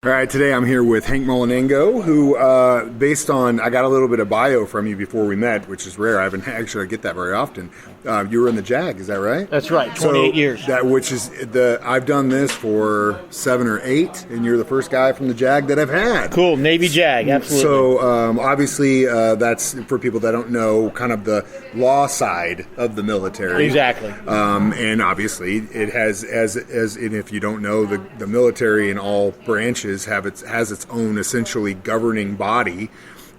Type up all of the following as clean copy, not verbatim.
All right, today I'm here with Hank Molinengo, who, based on, I got a little bit of bio from you before we met, which is rare. I haven't actually get that very often. You were in the JAG, is that right? That's right, 28 years. I've done this for 7 or 8, and you're the first guy from the JAG that I've had. Cool, Navy JAG, absolutely. So, obviously, that's, for people that don't know, kind of the law side of the military. Exactly. And obviously, it has, and if you don't know, the military in all branches has its own essentially governing body.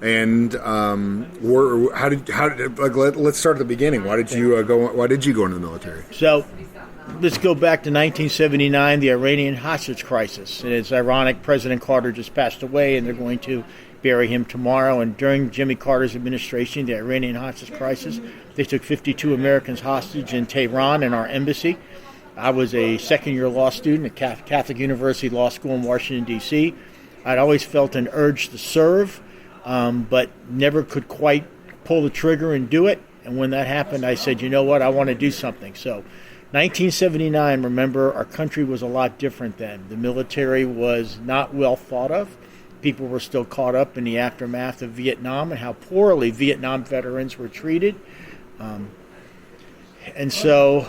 And let's start at the beginning. Why did you go into the military? So let's go back to 1979, the Iranian hostage crisis. And it's ironic, President Carter just passed away, and they're going to bury him tomorrow. And during Jimmy Carter's administration, the Iranian hostage crisis, they took 52 Americans hostage in Tehran in our embassy. I was a second-year law student at Catholic University Law School in Washington, D.C. I'd always felt an urge to serve, but never could quite pull the trigger and do it. And when that happened, I said, you know what, I want to do something. So 1979, remember, our country was a lot different then. The military was not well thought of. People were still caught up in the aftermath of Vietnam and how poorly Vietnam veterans were treated. And so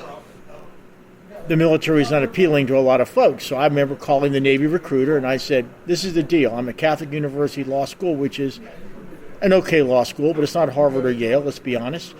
the military is not appealing to a lot of folks. So I remember calling the Navy recruiter, and I said, this is the deal. I'm at Catholic University Law School, which is an okay law school, but it's not Harvard or Yale, let's be honest.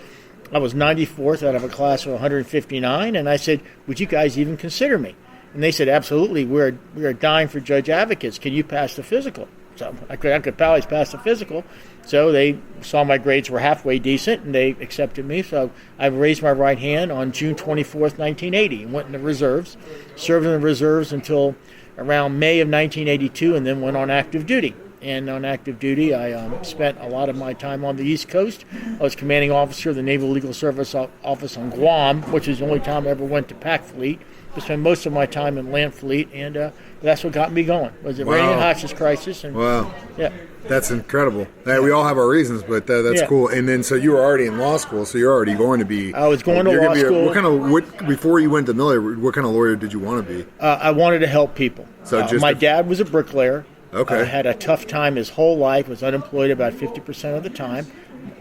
I was 94th out of a class of 159, and I said, would you guys even consider me? And they said, absolutely. We are dying for judge advocates. Can you pass the physical? So I could probably pass the physical. So they saw my grades were halfway decent, and they accepted me. So I raised my right hand on June 24th, 1980, and went in the reserves, served in the reserves until around May of 1982, and then went on active duty. And on active duty, I spent a lot of my time on the East Coast. I was commanding officer of the Naval Legal Service Office on Guam, which is the only time I ever went to PAC Fleet. I spent most of my time in Land Fleet, and that's what got me going. Was the Iranian hostage crisis. And, wow. Yeah. That's incredible. We all have our reasons, but that's cool. And then, so you were already in law school, so you're already going to be. I was going to law school. Before you went to the military, what kind of lawyer did you want to be? I wanted to help people. So my dad was a bricklayer. Okay. Had a tough time his whole life, was unemployed about 50% of the time.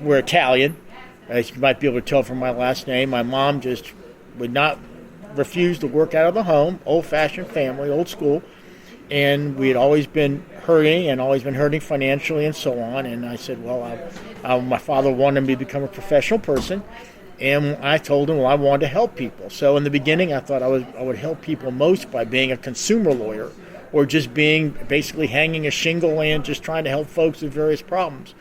We're Italian, as you might be able to tell from my last name. My mom just would not refuse to work out of the home, old-fashioned family, old school. And we had always been hurting financially and so on. And I said, my father wanted me to become a professional person. And I told him, I wanted to help people. So in the beginning, I thought I would help people most by being a consumer lawyer, or just basically hanging a shingle and just trying to help folks with various problems.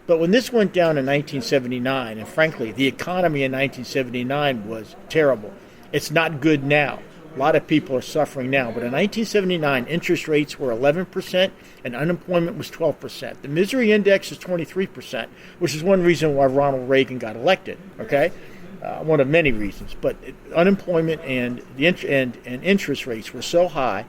But when this went down in 1979, and frankly, the economy in 1979 was terrible. It's not good now. A lot of people are suffering now. But in 1979, interest rates were 11% and unemployment was 12%. The misery index is 23%, which is one reason why Ronald Reagan got elected, okay? One of many reasons. But unemployment and interest rates were so high,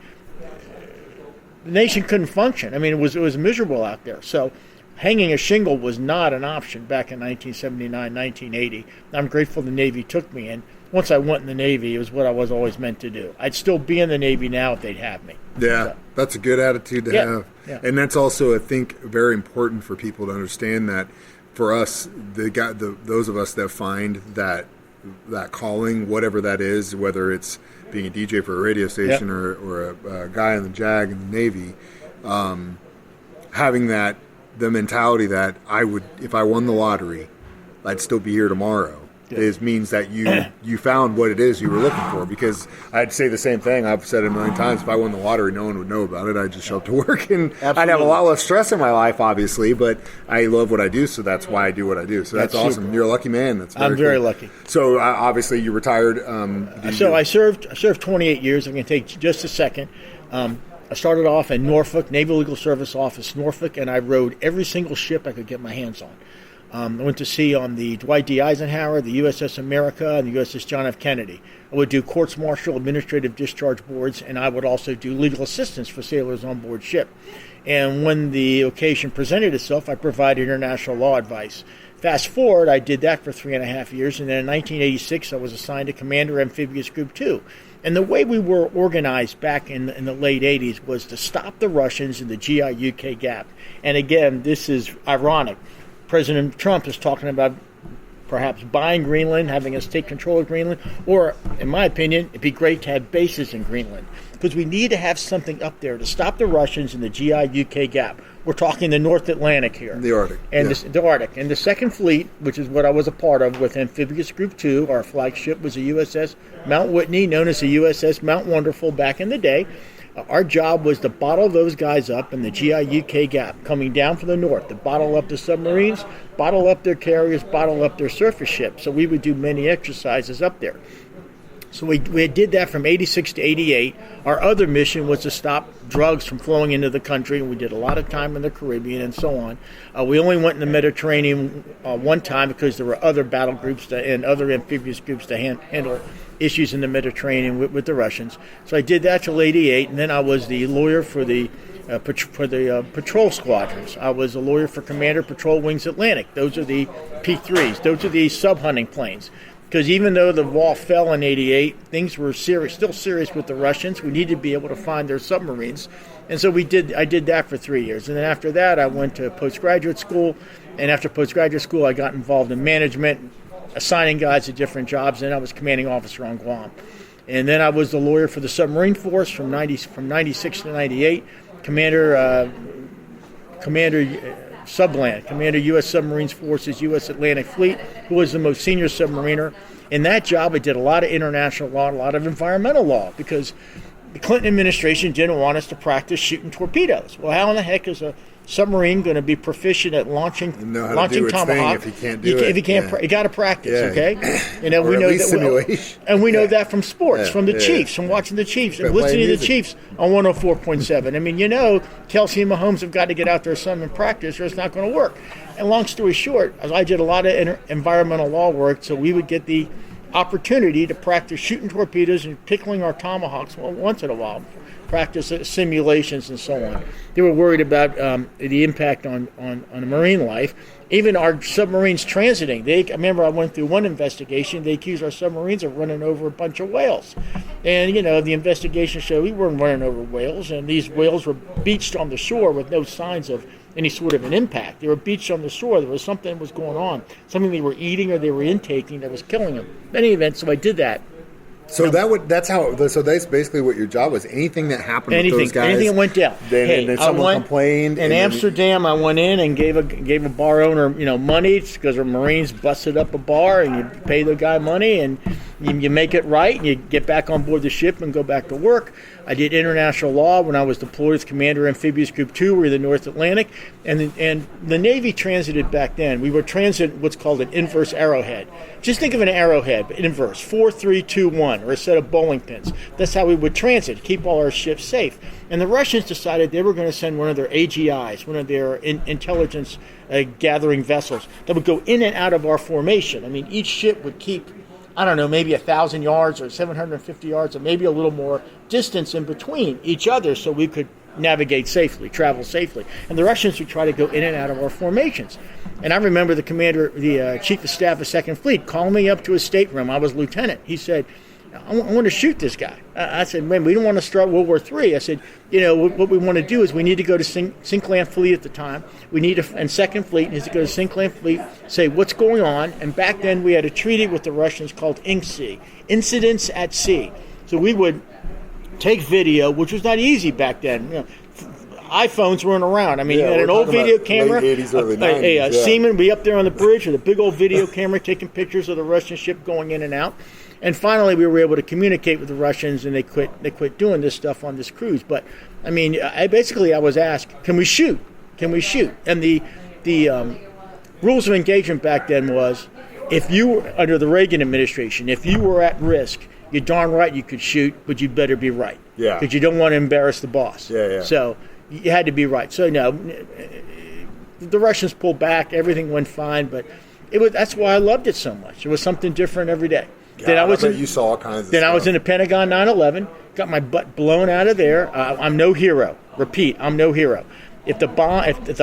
the nation couldn't function. I mean, it was miserable out there. So hanging a shingle was not an option back in 1979, 1980. I'm grateful the Navy took me, and once I went in the Navy, it was what I was always meant to do. I'd still be in the Navy now if they'd have me. Yeah, so that's a good attitude to have. Yeah. And that's also, I think, very important for people to understand that for us, those of us that find that calling, whatever that is, whether it's being a DJ for a radio station or a guy in the JAG in the Navy, having the mentality that if I won the lottery, I'd still be here tomorrow. Means that you found what it is you were looking for. Because I'd say the same thing. I've said it a million times. If I won the lottery, no one would know about it. I'd just show up to work, and I'd have a lot less stress in my life, obviously. But I love what I do, so that's why I do what I do. So that's awesome. Super. You're a lucky man. I'm very lucky. So obviously you retired. I served 28 years. I'm going to take just a second. I started off in Norfolk, Naval Legal Service Office, Norfolk, and I rode every single ship I could get my hands on. I went to sea on the Dwight D. Eisenhower, the USS America, and the USS John F. Kennedy. I would do courts-martial, administrative discharge boards, and I would also do legal assistance for sailors on board ship. And when the occasion presented itself, I provided international law advice. Fast forward, I did that for 3.5 years, and then in 1986, I was assigned to Commander Amphibious Group TWO. And the way we were organized back in the late 80s was to stop the Russians in the GI-UK gap. And again, this is ironic. President Trump is talking about perhaps buying Greenland, having us take control of Greenland, or, in my opinion, it'd be great to have bases in Greenland, because we need to have something up there to stop the Russians in the GI-UK gap. We're talking the North Atlantic here. The Arctic. And the Arctic. And the Second Fleet, which is what I was a part of with Amphibious Group TWO, our flagship was the USS Mount Whitney, known as the USS Mount Wonderful back in the day. Our job was to bottle those guys up in the GI-UK gap, coming down from the north, to bottle up the submarines, bottle up their carriers, bottle up their surface ships. So we would do many exercises up there. So we did that from 86 to 88. Our other mission was to stop drugs from flowing into the country, and we did a lot of time in the Caribbean and so on. We only went in the Mediterranean one time because there were other battle groups and other amphibious groups to handle issues in the Mediterranean with the Russians. So I did that till 88, and then I was the lawyer for the patrol squadrons. I was a lawyer for Commander Patrol Wings Atlantic. Those are the P3s. Those are the sub-hunting planes. Because even though the wall fell in 88, things were still serious with the Russians. We needed to be able to find their submarines. And so I did that for 3 years. And then after that, I went to postgraduate school. And after postgraduate school, I got involved in management, assigning guys to different jobs. And I was commanding officer on Guam. And then I was the lawyer for the submarine force from 96 to 98. Commander Subland, Commander U.S. Submarines Forces, U.S. Atlantic Fleet, who was the most senior submariner. In that job, I did a lot of international law, a lot of environmental law, because the Clinton administration didn't want us to practice shooting torpedoes. Well, how in the heck is a submarine going to be proficient at launching tomahawk if you can't do it? If you can't, you got to practice. Okay, or we at know least that. Simulation. And we know that from sports, from the Chiefs, from watching the Chiefs and listening to the Chiefs on 104.7. I mean, Kelsey and Mahomes have got to get out there some and practice, or it's not going to work. And long story short, I did a lot of environmental law work, so we would get the opportunity to practice shooting torpedoes and pickling our tomahawks once in a while, practice simulations and so on. They were worried about the impact on marine life. Even our submarines transiting. I remember I went through one investigation. They accused our submarines of running over a bunch of whales. And, the investigation showed we weren't running over whales, and these whales were beached on the shore with no signs of any sort of an impact. They were beached on the shore. There was something that was going on, something they were eating or they were intaking that was killing them. In any event, so I did that. So that's basically what your job was. Anything that happened with those guys, anything that went down. Then someone complained. In Amsterdam, I went in and gave a bar owner, money, because the Marines busted up a bar, and you pay the guy money, and you make it right, and you get back on board the ship and go back to work. I did international law when I was deployed as Commander Amphibious Group TWO. We were in the North Atlantic, and the Navy transited back then. We were transit what's called an inverse arrowhead. Just think of an arrowhead, but inverse, 4, 3, 2, 1, or a set of bowling pins. That's how we would transit, keep all our ships safe. And the Russians decided they were going to send one of their AGIs, one of their intelligence gathering vessels, that would go in and out of our formation. I mean, each ship would keep, maybe 1,000 yards or 750 yards or maybe a little more distance in between each other so we could navigate safely, travel safely. And the Russians would try to go in and out of our formations. And I remember the Chief of Staff of Second Fleet calling me up to his stateroom. I was lieutenant. He said, I want to shoot this guy. I said, man, we don't want to start World War III. I said, what we want to do is we need to go to Sinclair Fleet at the time. And Second Fleet needs to go to Sinclair Fleet, say what's going on. And back then we had a treaty with the Russians called INCSEA, Incidents at Sea. So we would take video, which was not easy back then. iPhones weren't around. I mean, you had an old video camera. Late 80s, early 90s, a seaman would be up there on the bridge with a big old video camera taking pictures of the Russian ship going in and out. And finally, we were able to communicate with the Russians, and they quit doing this stuff on this cruise. But I mean, I was asked, "Can we shoot? Can we shoot?" And the rules of engagement back then was, if you were under the Reagan administration, if you were at risk, you're darn right you could shoot, but you better be right. Yeah. Because you don't want to embarrass the boss. Yeah. So you had to be right. So no, the Russians pulled back. Everything went fine, but that's why I loved it so much. It was something different every day. Then you saw all kinds of stuff. Then I was in the Pentagon 9/11, got my butt blown out of there. I'm no hero. Repeat, I'm no hero. If the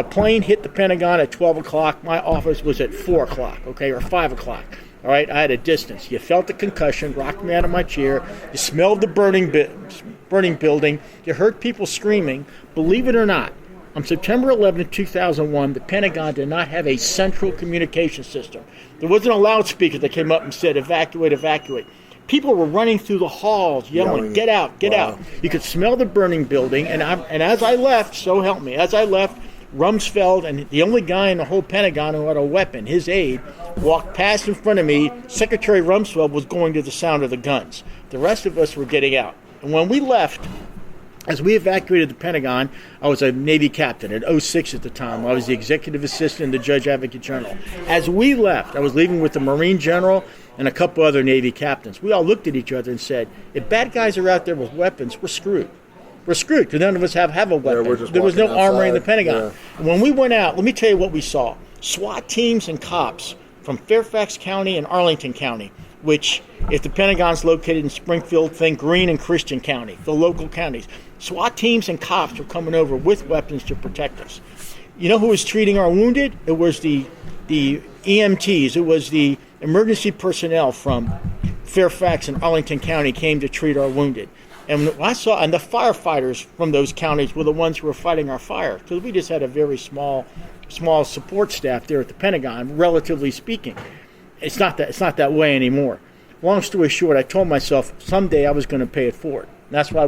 plane hit the Pentagon at 12 o'clock, my office was at 4 o'clock, or 5 o'clock. All right, I had a distance. You felt the concussion, rocked me out of my chair. You smelled the burning building. You heard people screaming. Believe it or not, on September 11, 2001, the Pentagon did not have a central communication system. There wasn't a loudspeaker that came up and said, evacuate, evacuate. People were running through the halls, yelling, get out, get out. You could smell the burning building, and as I left, so help me, as I left, Rumsfeld, and the only guy in the whole Pentagon who had a weapon, his aide, walked past in front of me. Secretary Rumsfeld was going to the sound of the guns. The rest of us were getting out. And when we left, as we evacuated the Pentagon, I was a Navy captain at 06 at the time. I was the executive assistant to the Judge Advocate General. As we left, I was leaving with the Marine General and a couple other Navy captains. We all looked at each other and said, if bad guys are out there with weapons, we're screwed. We're screwed because none of us have a weapon. Yeah, there was no armory in the Pentagon. Yeah. And when we went out, let me tell you what we saw. SWAT teams and cops from Fairfax County and Arlington County, which, if the Pentagon's located in Springfield, think Greene and Christian County, the local counties. SWAT teams and cops were coming over with weapons to protect us. You know who was treating our wounded? It was the EMTs. It was the emergency personnel from Fairfax and Arlington County came to treat our wounded. And the firefighters from those counties were the ones who were fighting our fire, because we just had a very small support staff there at the Pentagon, relatively speaking. It's not that way anymore. Long story short, I told myself someday I was going to pay it forward. And that's why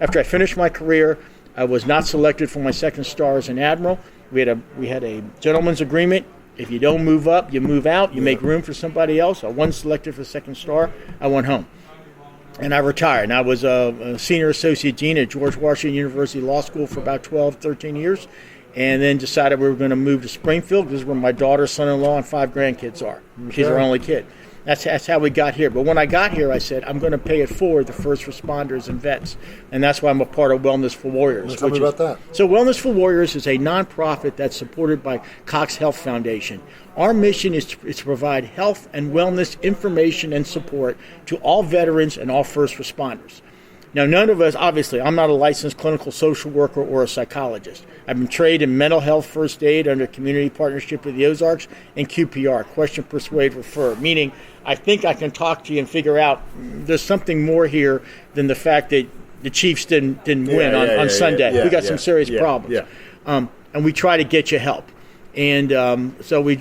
after I finished my career, I was not selected for my second star as an admiral. We had a gentleman's agreement. If you don't move up, you move out. You make room for somebody else. I wasn't selected for second star. I went home. And I retired. And I was a senior associate dean at George Washington University Law School for about 12, 13 years. And then decided we were going to move to Springfield. This is where my daughter, son-in-law, and 5 grandkids are. Okay. She's our only kid. That's how we got here. But when I got here, I said, I'm going to pay it forward to first responders and vets. And that's why I'm a part of Wellness for Warriors. Tell me about that. So Wellness for Warriors is a nonprofit that's supported by Cox Health Foundation. Our mission is to provide health and wellness information and support to all veterans and all first responders. Now, none of us, obviously, I'm not a licensed clinical social worker or a psychologist. I've been trained in mental health first aid under Community Partnership of the Ozarks and QPR, question, persuade, refer, meaning I think I can talk to you and figure out there's something more here than the fact that the Chiefs didn't win on Sunday. We got some serious problems. And we try to get you help. And so we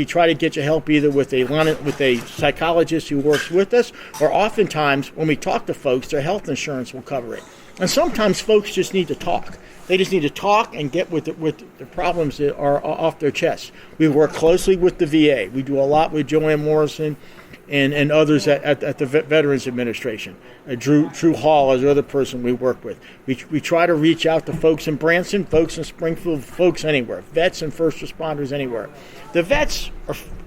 try to get you help either with a psychologist who works with us, or oftentimes when we talk to folks, their health insurance will cover it. And sometimes folks just need to talk. They just need to talk and get with the problems that are off their chest. We work closely with the VA. We do a lot with Joanne Morrison and others at the Veterans Administration. Drew Hall is the other person we work with. We try to reach out to folks in Branson, folks in Springfield, folks anywhere, vets and first responders anywhere. The vets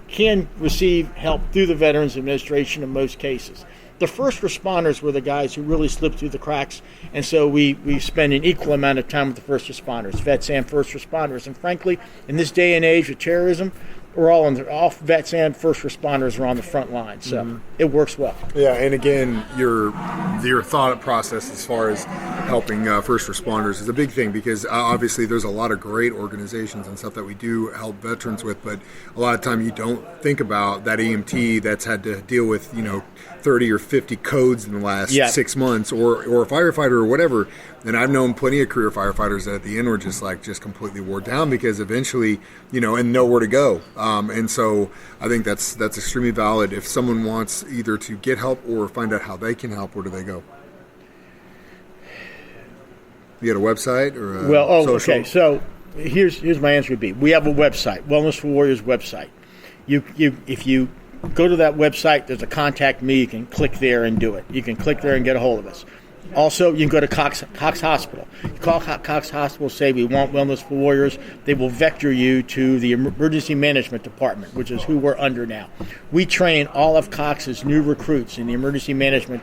can receive help through the Veterans Administration in most cases. The first responders were the guys who really slipped through the cracks, and so we spend an equal amount of time with the first responders, vets and first responders. And frankly, in this day and age of terrorism, we're all vets and first responders are on the front line, so it works well. Yeah, and again, your thought process as far as helping first responders is a big thing, because obviously there's a lot of great organizations and stuff that we do help veterans with, but a lot of time you don't think about that EMT that's had to deal with 30 or 50 codes in the last 6 months, or a firefighter or whatever. And I've known plenty of career firefighters that at the end were just completely wore down because eventually, and nowhere to go. And so I think that's extremely valid. If someone wants either to get help or find out how they can help, where do they go? You got a website or a social? Okay. So here's my answer would be: we have a website, Wellness for Warriors website. If you go to that website, there's a contact me. You can click there and do it. You can click there and get a hold of us. Also, you can go to Cox Hospital. You call Cox Hospital, say we want Wellness for Warriors. They will vector you to the Emergency Management Department, which is who we're under now. We train all of Cox's new recruits in the Emergency Medicine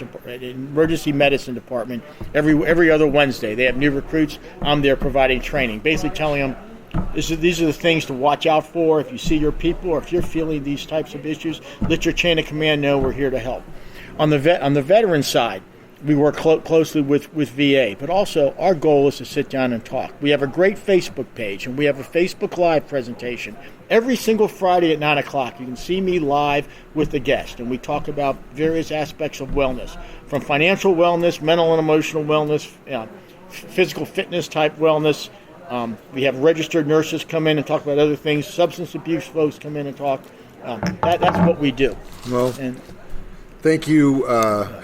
Department every other Wednesday. They have new recruits. I'm there providing training, basically telling them these are the things to watch out for. If you see your people or if you're feeling these types of issues, let your chain of command know we're here to help. On the veteran side, We work closely with VA, but also our goal is to sit down and talk. We have a great Facebook page, and we have a Facebook Live presentation every single Friday at 9 o'clock. You can see me live with the guest, and we talk about various aspects of wellness, from financial wellness, mental and emotional wellness, physical fitness type wellness. We have registered nurses come in and talk about other things. Substance abuse folks come in and talk. That's what we do. Well, thank you,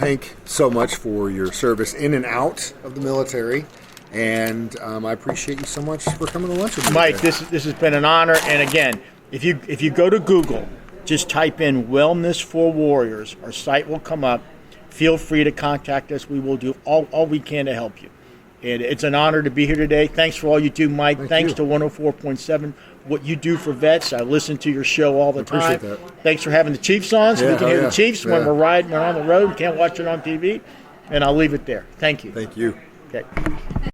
Hank, so much for your service in and out of the military, and I appreciate you so much for coming to lunch with me. Mike, this has been an honor, and again, if you go to Google, just type in Wellness for Warriors, our site will come up. Feel free to contact us. We will do all we can to help you. And it's an honor to be here today. Thanks for all you do, Mike. Thanks to 104.7, what you do for vets. I listen to your show all the time. Appreciate that. Thanks for having the Chiefs on, so we can hear the Chiefs when we're on the road. We can't watch it on TV. And I'll leave it there. Thank you. Thank you. Okay.